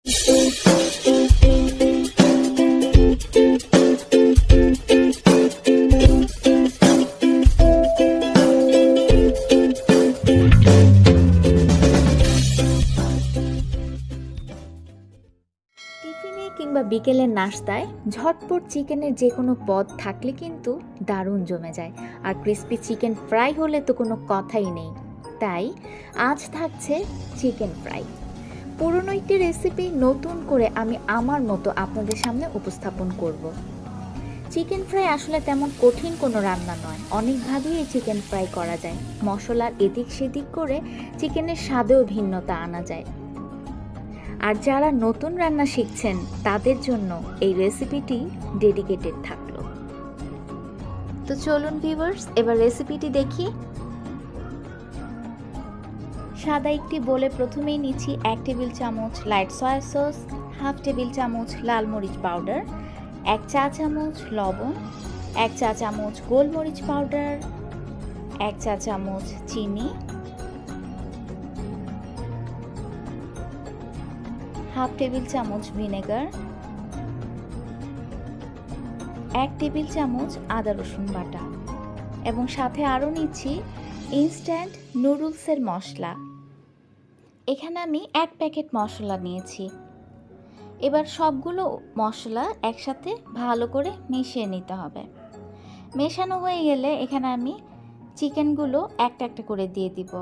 কিংবা বিকেলের নাস্তায় ঝটপট চিকেনের যে কোনো পদ থাকলে কিন্তু দারুণ জমে যায়। আর ক্রিস্পি চিকেন ফ্রাই হলে তো কোনো কথাই নেই। তাই আজ থাকছে চিকেন ফ্রাই। পুরনো একটি রেসিপি নতুন করে আমি আমার মতো আপনাদের সামনে উপস্থাপন করব। চিকেন ফ্রাই আসলে তেমন কঠিন কোনো রান্না নয়, অনেকভাবেই এই চিকেন ফ্রাই করা যায়। মশলার এদিক সেদিক করে চিকেনের স্বাদেও ভিন্নতা আনা যায়। আর যারা নতুন রান্না শিখছেন তাদের জন্য এই রেসিপিটি ডেডিকেটেড থাকলো। তো চলুন ভিউয়ার্স, এবার রেসিপিটি দেখি। সাদা একটি বোলে প্রথমেই নিচ্ছি 1 টেবিল চামচ লাইট সয়া সস, 1/2 টেবিল চামচ লাল মরিচ পাউডার, 1 চা চামচ লবণ, 1 চা চামচ গোলমরিচ পাউডার, 1 চা চামচ চিনি, 1/2 টেবিল চামচ ভিনেগার, 1 টেবিল চামচ আদা রসুন বাটা এবং সাথে আরও নিচ্ছি ইনস্ট্যান্ট নুডলসের মশলা। এখানে আমি 1 প্যাকেট মশলা নিয়েছি। এবার সবগুলো মশলা একসাথে ভালো করে মিশিয়ে নিতে হবে। মেশানো হয়ে গেলে এখানে আমি চিকেনগুলো একটা একটা করে দিয়ে দিব।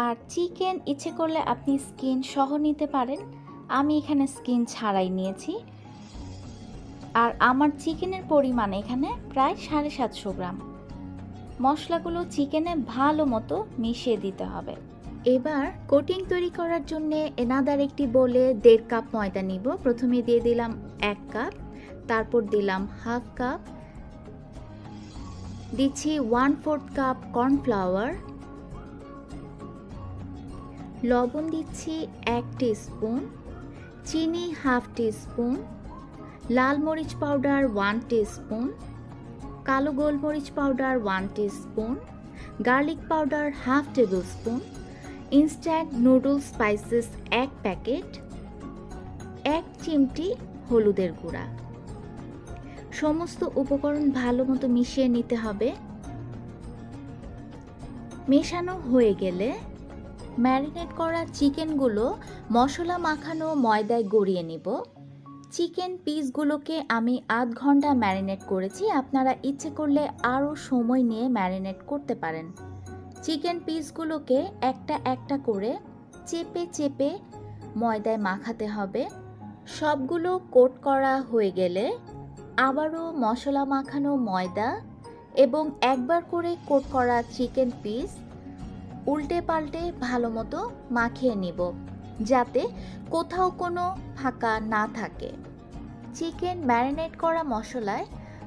আর চিকেন ইচ্ছে করলে আপনি স্কিন সহ নিতে পারেন, আমি এখানে স্কিন ছাড়াই নিয়েছি। আর আমার চিকেনের পরিমাণ এখানে প্রায় 750 গ্রাম। মশলাগুলো চিকেনে ভালো মতো মিশিয়ে দিতে হবে। এবার কোটিং তৈরি করার জন্য এনাদার একটি বোলে 1.5 কাপ ময়দা নিব। প্রথমে দিয়ে দিলাম 1 কাপ, তারপর দিলাম 1/2 কাপ, দিচ্ছি 1/4 কাপ কর্নফ্লাওয়ার, লবণ দিচ্ছি 1 টিস্পুন, চিনি 1/2 টিস্পুন, লাল মরিচ পাউডার 1 টিস্পুন, কালো গোলমরিচ powder 1 teaspoon, garlic powder 1/2 table spoon, instant noodles spices 1 packet, 1 চিমটি হলুদের গুঁড়া। সমস্ত উপকরণ ভালো মতো মিশিয়ে নিতে হবে। মেশানো হয়ে গেলে ম্যারিনেট করা চিকেনগুলো মশলা মাখানো ময়দায় গড়িয়ে নিব। চিকেন পিসগুলোকে আমি আধ ঘন্টা ম্যারিনেট করেছি, আপনারা ইচ্ছে করলে আরও সময় নিয়ে ম্যারিনেট করতে পারেন। চিকেন পিসগুলোকে একটা একটা করে চেপে চেপে ময়দায় মাখাতে হবে। সবগুলো কোট করা হয়ে গেলে আবারও মশলা মাখানো ময়দা এবং একবার করে কোট করা চিকেন পিস উল্টে পাল্টে ভালো মতো মাখিয়ে নিব, যাতে কোথাও কোনো ফাঁকা না থাকে। চিকেন ম্যারিনেট করা মশলায়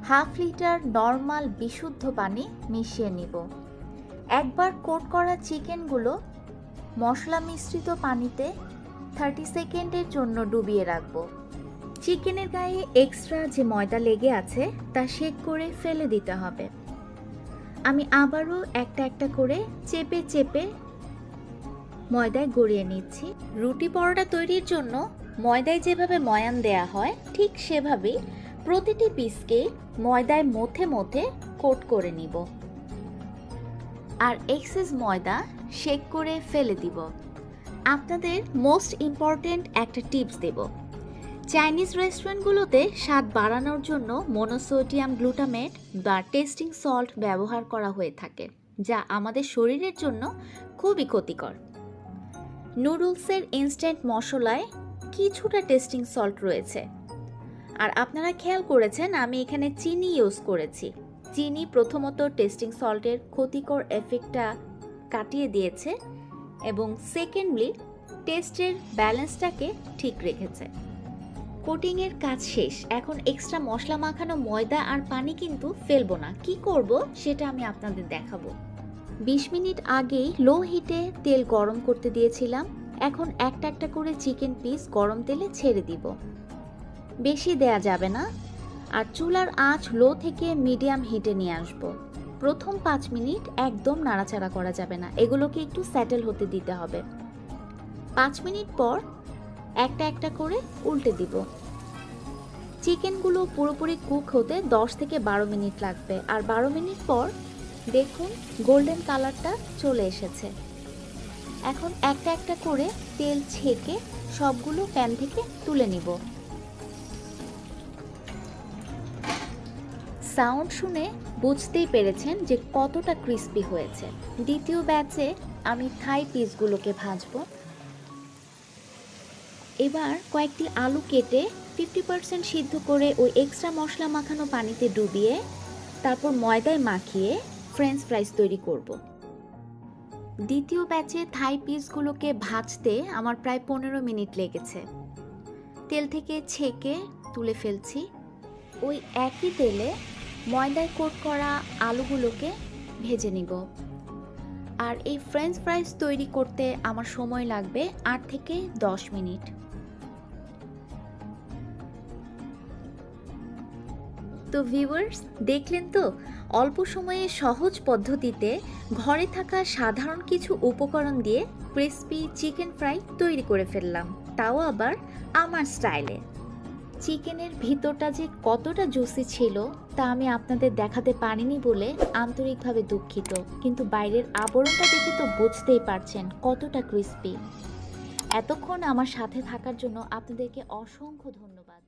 1/2 লিটার নর্মাল বিশুদ্ধ পানি মিশিয়ে নিব। একবার কোট করা চিকেনগুলো মশলা মিশ্রিত পানিতে 30 সেকেন্ডের জন্য ডুবিয়ে রাখব। চিকেনের গায়ে এক্সট্রা যে ময়দা লেগে আছে তা শেক করে ফেলে দিতে হবে। আমি আবারও একটা একটা করে চেপে চেপে ময়দায় গড়িয়ে নিচ্ছি। রুটি পরোটা তৈরির জন্য ময়দায় যেভাবে ময়ান দেয়া হয় ঠিক সেভাবেই প্রতিটি পিসকে ময়দায় মধ্যে মধ্যে কোট করে নিব। আর এক্সেস ময়দা শেক করে ফেলে দিব। আপনাদের মোস্ট ইম্পর্ট্যান্ট একটা টিপস দেব। চাইনিজ রেস্টুরেন্টগুলোতে স্বাদ বাড়ানোর জন্য মনোসোডিয়াম গ্লুটামেট বা টেস্টিং সল্ট ব্যবহার করা হয়ে থাকে, যা আমাদের শরীরের জন্য খুবই ক্ষতিকর। নুডলসের ইনস্ট্যান্ট মশলায় কিছুটা টেস্টিং সল্ট রয়েছে। আর আপনারা খেয়াল করেছেন আমি এখানে চিনি ইউজ করেছি। চিনি প্রথমত টেস্টিং সল্টের ক্ষতিকর এফেক্টটা কাটিয়ে দিয়েছে এবং সেকেন্ডলি টেস্টের ব্যালেন্সটাকে ঠিক রেখেছে। কোটিংয়ের কাজ শেষ। এখন এক্সট্রা মশলা মাখানো ময়দা আর পানি কিন্তু ফেলবো না। কি করব সেটা আমি আপনাদের দেখাবো। 20 মিনিট আগেই লো হিটে তেল গরম করতে দিয়েছিলাম। এখন একটা একটা করে চিকেন পিস গরম তেলে ছেড়ে দিব। বেশি দেয়া যাবে না। আর চুলার আঁচ লো থেকে মিডিয়াম হিটে নিয়ে আসবো। প্রথম 5 মিনিট একদম নাড়াচাড়া করা যাবে না, এগুলোকে একটু সেটেল হতে দিতে হবে। 5 মিনিট পর একটা একটা করে উল্টে দিব। চিকেনগুলো পুরোপুরি কুক হতে 10 থেকে 12 মিনিট লাগবে, আর 12 মিনিট পর দেখুন গোল্ডেন কালারটা চলে এসেছে। এখন একটা একটা করে তেল ছেঁকে সবগুলো প্যান থেকে তুলে নিব। সাউন্ড শুনে বুঝতেই পেরেছেন যে কতটা ক্রিস্পি হয়েছে। দ্বিতীয় ব্যাচে আমি থাই পিসগুলোকে ভাজবো। এবার কয়েকটি আলু কেটে 50% সিদ্ধ করে ওই এক্সট্রা মশলা মাখানো পানিতে ডুবিয়ে তারপর ময়দায় মাখিয়ে ফ্রেঞ্চ ফ্রাইস তৈরি করব। দ্বিতীয় ব্যাচে থাই পিসগুলোকে ভাজতে আমার প্রায় 15 মিনিট লেগেছে। তেল থেকে ছেঁকে তুলে ফেলছি। ওই একই তেলে ময়দায় কোট করা আলুগুলোকে ভেজে নিব। আর এই ফ্রেঞ্চ ফ্রাইস তৈরি করতে আমার সময় লাগবে 8 থেকে 10 মিনিট। তো ভিউয়ার্স, দেখলেন তো অল্প সময়ে সহজ পদ্ধতিতে ঘরে থাকা সাধারণ কিছু উপকরণ দিয়ে ক্রিসপি চিকেন ফ্রাই তৈরি করে ফেললাম, তাও আবার আমার স্টাইলে। চিকেনের ভিতরটা যে কতটা জুসি ছিল তা আমি আপনাদের দেখাতে পারিনি বলে আন্তরিকভাবে দুঃখিত, কিন্তু বাইরের আবরণটা দেখে তো বুঝতেই পারছেন কতটা ক্রিসপি। এতক্ষণ আমার সাথে থাকার জন্য আপনাদেরকে অসংখ্য ধন্যবাদ।